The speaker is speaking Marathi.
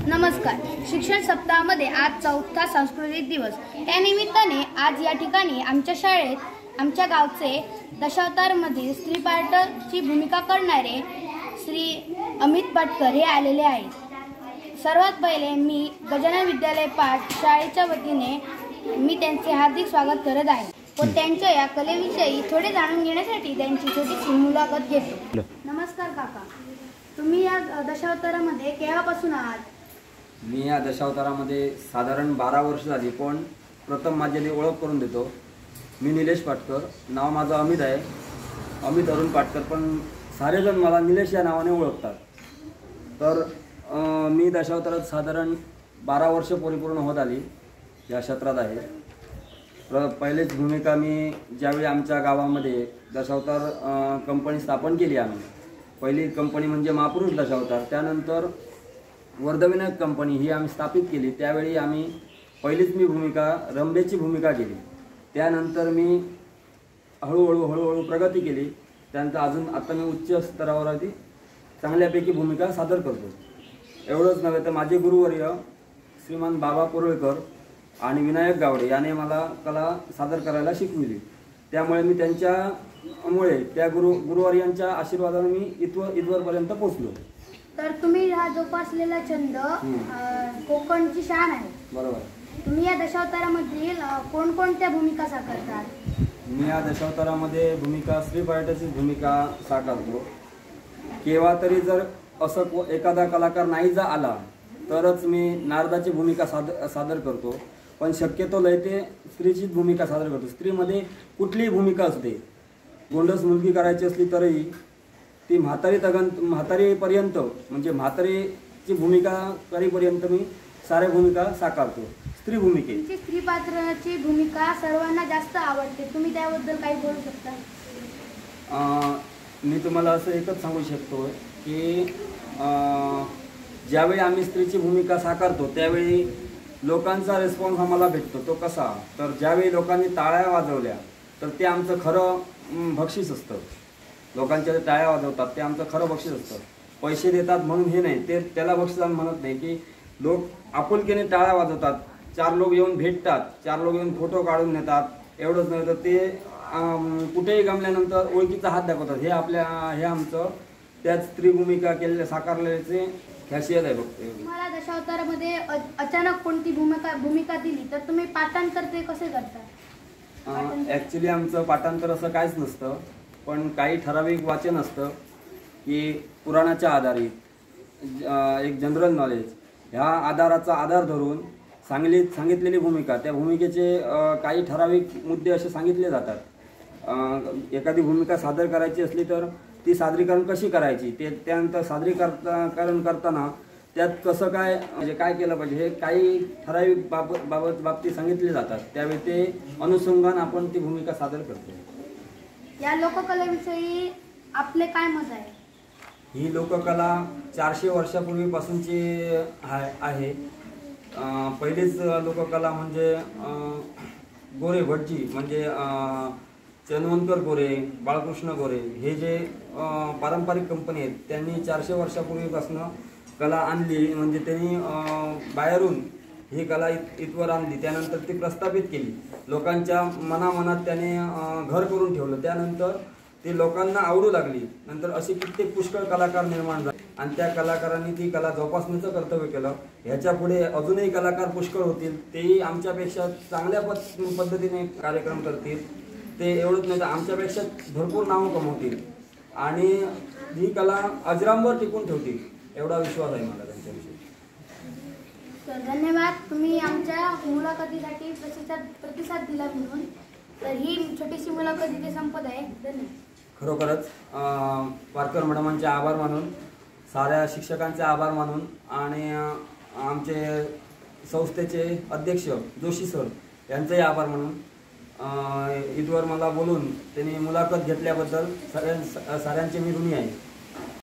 नमस्कार. शिक्षण सप्ताहामध्ये आज चौथा सांस्कृतिक दिवस. त्या निमित्ताने आज या ठिकाणी आमच्या शाळेत आमच्या गावचे दशावतारमधील स्त्री पार्टची भूमिका करणारे श्री अमित पाटकर हे आलेले आहेत. सर्वात पहिले मी गजानन विद्यालय पाठ शाळेच्या वतीने मी त्यांचे हार्दिक स्वागत करत आहे व त्यांच्या या कलेविषयी थोडे जाणून घेण्यासाठी त्यांची छोटीशी मुलाखत घेतो. नमस्कार काका, तुम्ही या दशावतारामध्ये केव्हापासून आहात? मी या दशावतारामध्ये साधारण 12 वर्ष झाली. पण प्रथम माझी ओळख करून देतो. मी निलेश पाटकर, नाव माझं अमित आहे, अमित अरुण पाटकर, पण सारेजण मला निलेश या नावाने ओळखतात. तर मी दशावतारात साधारण 12 वर्ष परिपूर्ण होत आली या क्षेत्रात आहे. पहिलेच भूमिका मी ज्यावेळी आमच्या गावामध्ये दशावतार कंपनी स्थापन केली, आम्ही पहिली कंपनी म्हणजे महापुरुष दशावतार, त्यानंतर वर्धविनायक कंपनी ही आम्ही स्थापित केली. त्यावेळी आम्ही पहिलीच मी भूमिका रंभेची भूमिका केली. त्यानंतर मी हळूहळू प्रगती केली. त्यानंतर अजून आता मी उच्च स्तरावरती चांगल्यापैकी भूमिका सादर करतो. एवढंच नव्हे तर माझे गुरुवर्य श्रीमान बाबा कोरळकर आणि विनायक गावडे याने मला कला सादर करायला शिकविली. त्यामुळे मी त्यांच्यामुळे त्या गुरुवर्यांच्या आशीर्वादाने मी इथवरपर्यंत पोहोचलो. तर तुम्ही हा जोपासलेला छंद कोकणची शान आहे. बरोबर. तुम्ही या दशावतारामधील कोणकोणत्या भूमिका साकारतात? मी या दशावतारामध्ये भूमिका स्त्री पार्टची भूमिका साकारतो. केव्हा तरी जर असं एखादा कलाकार नाही जा आला तरच मी नारदाची भूमिका सादर करतो. पण शक्यतो लय ते स्त्रीचीच भूमिका सादर करतो. स्त्रीमध्ये कुठलीही भूमिका असते, गोंडस मुलगी करायची असली तरीही ती म्हातारीपर्यंत म्हणजे म्हातारीची भूमिका करीपर्यंत मी साऱ्या भूमिका साकारतो. स्त्री भूमिकेची स्त्री पात्राची भूमिका सर्वांना जास्त आवडते. तुम्ही त्याबद्दल काही बोलू शकता? मी तुम्हाला असं एकच सांगू शकतो की ज्यावेळी आम्ही स्त्रीची भूमिका साकारतो त्यावेळी लोकांचा रिस्पॉन्स आम्हाला भेटतो. तो कसा, तर ज्यावेळी लोकांनी टाळ्या वाजवल्या तर ते आमचं खरं बक्षीस असतं. लोकांच्या टाळ्या वाजवतात ते आमचं खरं बक्षीस असतं. पैसे देतात म्हणून हे नाही, ते त्याला बक्षीस आम्ही म्हणत नाही. की लोक आपुलकीने टाळ्या वाजवतात, 4 लोक येऊन भेटतात, 4 लोक येऊन फोटो काढून नेतात. एवढंच नाही तर ते कुठेही गमल्यानंतर ओळखीचा हात दाखवतात. हे आमचं त्याच स्त्री भूमिका केलेल्या साकारल्याचे खासियत आहे. बघतो तुम्हाला दशावतारामध्ये अचानक कोणती भूमिका दिली तर तुम्ही पाठांतर ते कसे करता? ॲक्च्युली आमचं पाठांतर असं काहीच नसतं, पण काही ठराविक वाचन असतं की पुराणाच्या आधारित एक जनरल नॉलेज ह्या आधाराचा आधार धरून सांगितलेली भूमिका, त्या भूमिकेचे काही ठराविक मुद्दे असे सांगितले जातात. एखादी भूमिका सादर करायची असली तर ती सादरीकरण कशी करायची, त्यानंतर सादरीकरण करताना त्यात कसं काय म्हणजे काय केलं पाहिजे हे काही ठराविक बाबतीत सांगितले जातात. त्यावेळी ते अनुषंगाने आपण ती भूमिका सादर करतो. या लोककलेविषयी आपले काय मत आहे? ही लोककला 400 वर्षापूर्वीपासूनची आहे. पहिलीच लोककला म्हणजे गोरे भटजी म्हणजे चंदवंकर गोरे, बाळकृष्ण गोरे हे जे पारंपरिक कंपनी आहेत त्यांनी 400 वर्षापूर्वीपासून कला आणली. म्हणजे त्यांनी बाहेरून ही कला इथवर आणली. त्यानंतर ती प्रस्थापित केली. लोकांच्या मनात त्याने घर करून ठेवलं. त्यानंतर ती लोकांना आवडू लागली. नंतर असे कित्येक पुष्कळ कलाकार निर्माण झाले आणि त्या कलाकारांनी ती कला जोपासण्याचं कर्तव्य केलं. ह्याच्या पुढे अजूनही कलाकार पुष्कळ होतील, तेही आमच्यापेक्षा चांगल्या पद्धतीने कार्यक्रम करतील. ते एवढंच नाही तर आमच्यापेक्षा भरपूर नावं कमवतील आणि ही कला अजरामर टिकून ठेवतील एवढा विश्वास आहे मला त्यांच्याविषयी. तर धन्यवाद, तुम्ही आमच्या मुलाखतीसाठी प्रतिसाद दिला म्हणून. तर ही छोटीशी मुलाखत इथे संपत आहे. धन्यवाद. खरोखरच पारकर मॅडमांचे आभार मानून, साऱ्या शिक्षकांचे आभार मानून आणि आमचे संस्थेचे अध्यक्ष जोशी सर यांचेही आभार मानून इथवर मला बोलून त्यांनी मुलाखत घेतल्याबद्दल साऱ्यांचे मी ऋणी आहे.